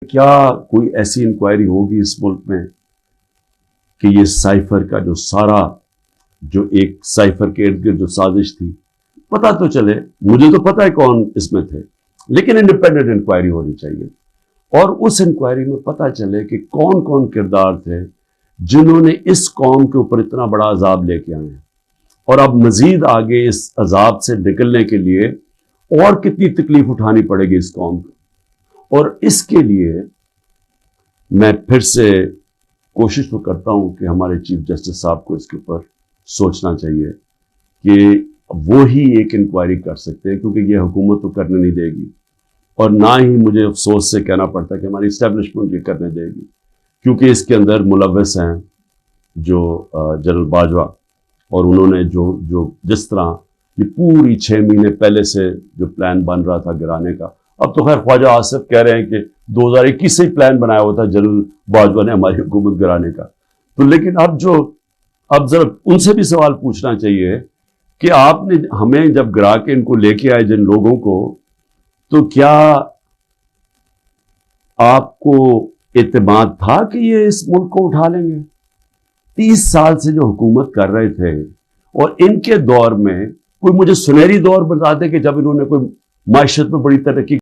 کیا کوئی ایسی انکوائری ہوگی اس ملک میں کہ یہ سائفر کا جو سارا جو ایک سائفر کے ارد گرد جو سازش تھی پتہ تو چلے. مجھے تو پتہ ہے کون اس میں تھے, لیکن انڈیپینڈنٹ انکوائری ہونی چاہیے اور اس انکوائری میں پتہ چلے کہ کون کون کردار تھے جنہوں نے اس قوم کے اوپر اتنا بڑا عذاب لے کے آئے ہیں, اور اب مزید آگے اس عذاب سے نکلنے کے لیے اور کتنی تکلیف اٹھانی پڑے گی اس قوم کو. اور اس کے لیے میں پھر سے کوشش تو کرتا ہوں کہ ہمارے چیف جسٹس صاحب کو اس کے اوپر سوچنا چاہیے کہ وہی ایک انکوائری کر سکتے ہیں, کیونکہ یہ حکومت تو کرنے نہیں دے گی, اور نہ ہی مجھے افسوس سے کہنا پڑتا کہ ہماری اسٹیبلشمنٹ یہ کرنے دے گی, کیونکہ اس کے اندر ملوث ہیں جو جنرل باجوہ, اور انہوں نے جو جس طرح یہ پوری 6 مہینے پہلے سے جو پلان بن رہا تھا گرانے کا, اب تو خیر خواجہ آصف کہہ رہے ہیں کہ 2021 سے ہی پلان بنایا ہوا تھا جنرل باجوہ نے ہماری حکومت گرانے کا. تو لیکن اب ذرا ان سے بھی سوال پوچھنا چاہیے کہ آپ نے ہمیں جب گرا کے ان کو لے کے آئے جن لوگوں کو, تو کیا آپ کو اعتماد تھا کہ یہ اس ملک کو اٹھا لیں گے؟ 30 سال سے جو حکومت کر رہے تھے, اور ان کے دور میں کوئی مجھے سنہری دور بتا دے کہ جب انہوں نے کوئی معیشت میں بڑی ترقی